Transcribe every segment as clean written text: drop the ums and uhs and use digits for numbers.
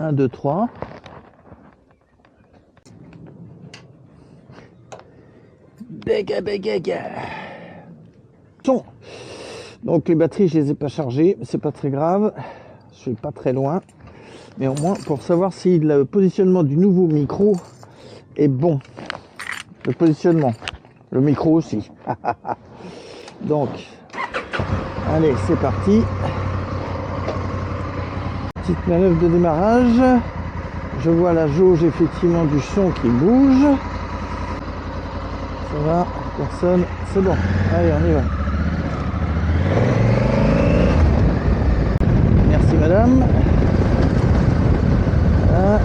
Un, deux, trois. Béga, béga, béga. Son. Donc les batteries, je les ai pas chargées, c'est pas très grave. Je suis pas très loin. Mais au moins pour savoir si le positionnement du nouveau micro est bon. Le positionnement. Le micro aussi. Donc, allez, c'est parti. Petite manœuvre de démarrage. Je vois la jauge effectivement du son qui bouge. Ça va, personne, c'est bon. Allez, on y va. Merci madame. Voilà.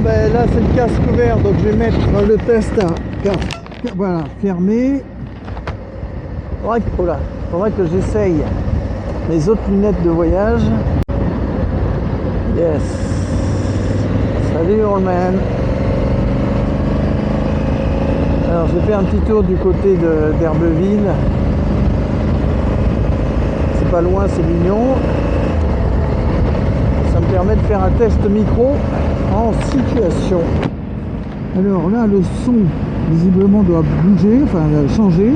Ben là c'est le casque ouvert, donc je vais mettre le test à voilà, fermé. Faudrait que j'essaye mes autres lunettes de voyage. Yes. Salut old man. Alors j'ai fait un petit tour du côté d'Herbeville. C'est pas loin, c'est mignon. Ça me permet de faire un test micro en situation. Alors là, le son visiblement doit bouger, enfin changer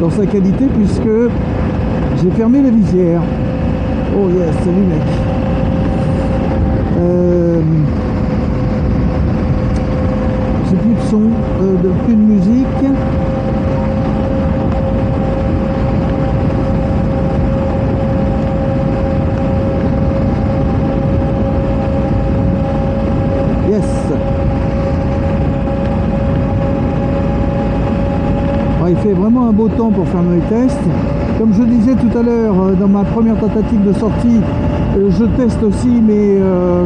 dans sa qualité puisque j'ai fermé la visière. Oh yes, salut mec. J'ai plus de son, plus de musique. Yes. Alors, il fait vraiment un beau temps pour faire mes tests. Comme je disais tout à l'heure, dans ma première tentative de sortie, je teste aussi mes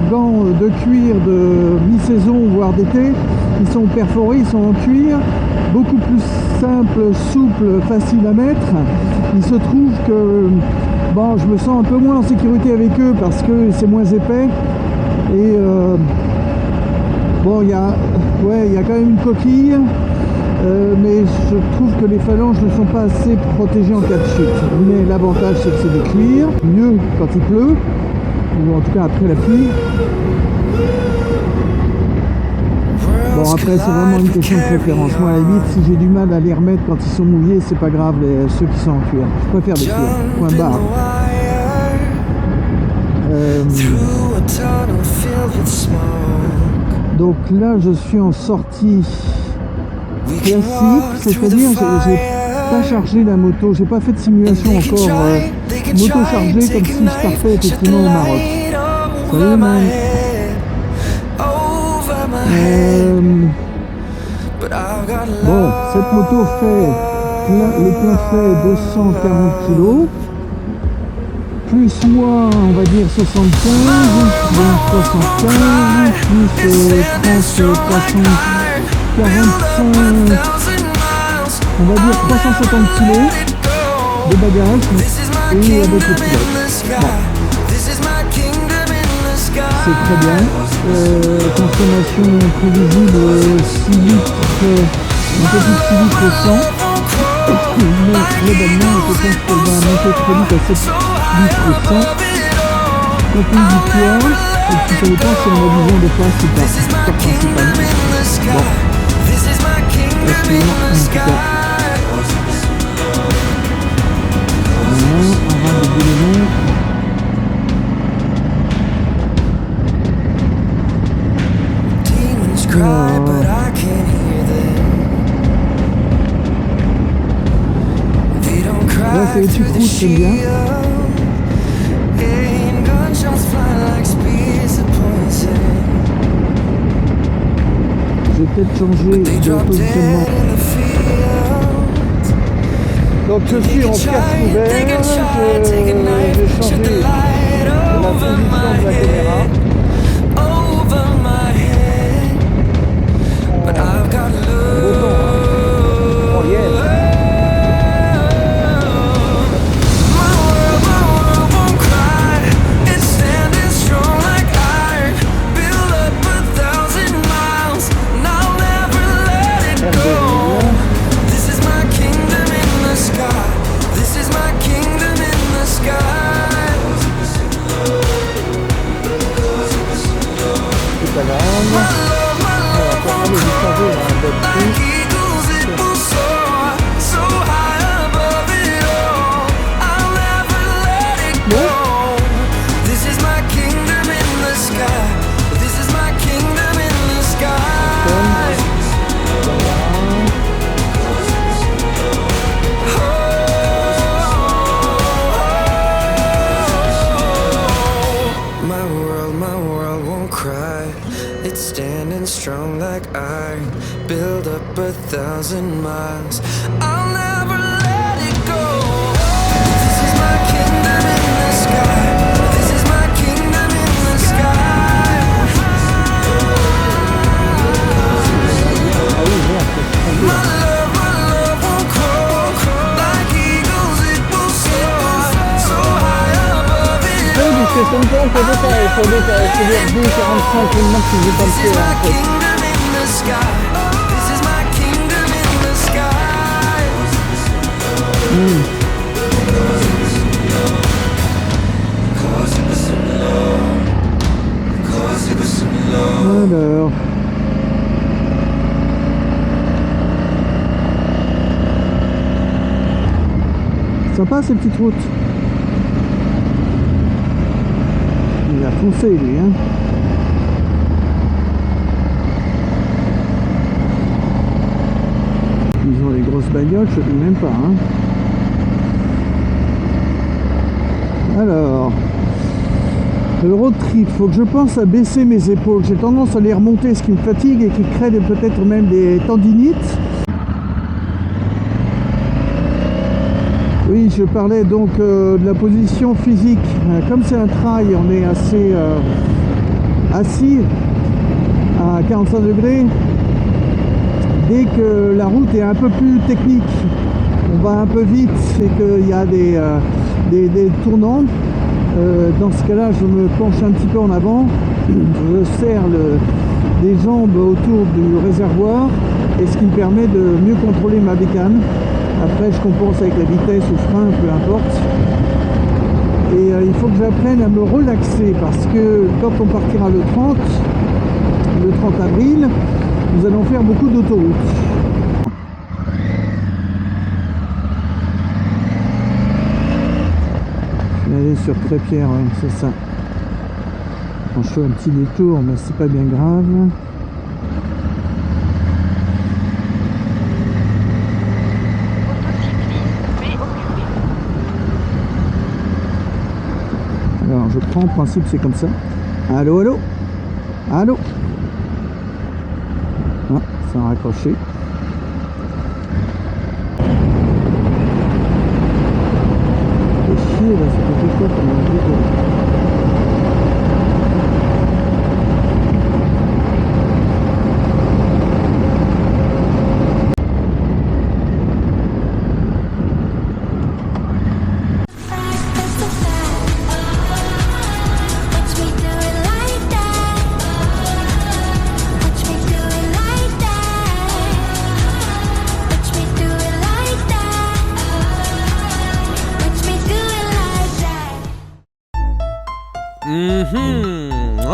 gants de cuir de mi-saison, voire d'été. Ils sont perforés, ils sont en cuir, beaucoup plus simple, souple, facile à mettre. Il se trouve que bon, je me sens un peu moins en sécurité avec eux parce que c'est moins épais. Et bon, il y a quand même une coquille, mais je trouve que les phalanges ne sont pas assez protégées en cas de chute. Mais l'avantage, c'est que c'est des cuirs, mieux quand il pleut, ou en tout cas après la pluie. Bon, après, c'est vraiment une question de préférence. Moi, à la limite, si j'ai du mal à les remettre quand ils sont mouillés, c'est pas grave, ceux qui sont en cuir. Je préfère les cuirs, point barre. Donc là, je suis en sortie classique, c'est-à-dire j'ai pas chargé la moto, j'ai pas fait de simulation encore moto chargée comme si je partais effectivement au Maroc. Salut man. Bon, cette moto fait le plein fait 240 kg. Plus moi, on va dire 75, donc 75, plus 30, 345, on va dire 350 kg de bagages et avec le pilote. Bon. C'est très bien. Consommation prévisible 6 litres, un peu plus de 6 litres au 100. Mais globalement, je pense qu'elle va monter très vite à 7 litres au 100. Compte tenu du poids, et puis ça dépend si on a besoin de place ou pas. C'est pas principal. Bon. Excellent, en tout cas. Voilà, on va de boulot. route, j'aime bien. Je vais peut-être changer de positionnement. Donc je suis en casque ouvert, je vais changer la position de la caméra. Oh yeah. Strong like iron, build up 1,000 miles. I'll never let it go. This is my kingdom in the sky. This is my kingdom in the sky. My love won't croak. Like eagles it will soar, so high above it all. C'est son temps, il faut dire 10, 45 minutes si vous pensez en fait. This is my kingdom in the sky. Alors. Sympa ces petites routes. Il a foncé lui, hein. Ils ont les grosses bagnoles, je ne sais même pas, hein. Alors, le road trip, faut que je pense à baisser mes épaules. J'ai tendance à les remonter, ce qui me fatigue et qui crée peut-être même des tendinites. Oui, je parlais donc de la position physique. Comme c'est un trail, on est assez assis à 45 degrés. Dès que la route est un peu plus technique, on va un peu vite et qu'il y a des tournants, dans ce cas-là, je me penche un petit peu en avant, je serre les jambes autour du réservoir, et ce qui me permet de mieux contrôler ma bécane. Après, je compense avec la vitesse ou frein, peu importe. Et il faut que j'apprenne à me relaxer, parce que quand on partira le 30 avril, nous allons faire beaucoup d'autoroutes. Je vais aller sur Crépierre, ouais, c'est ça. Je fais un petit détour, mais c'est pas bien grave. Alors je prends, en principe c'est comme ça. Allô, allô, allô. Ah, ça a raccroché. C'est chier là, ça fait quoi comme un vidéo.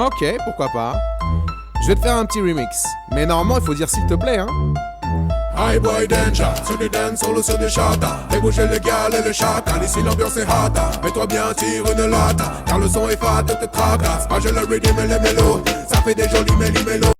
Ok, pourquoi pas. Je vais te faire un petit remix. Mais normalement, il faut dire s'il te plaît, hein. High boy danger, sur des dance solo sur des chartas. Fais bouger le gal et le chacal, ici l'ambiance est hata. Mets-toi bien, tire une lata, car le son est fat, te tracasse. Pas je le rythme et les mélos, ça fait des jolis méli-mélos.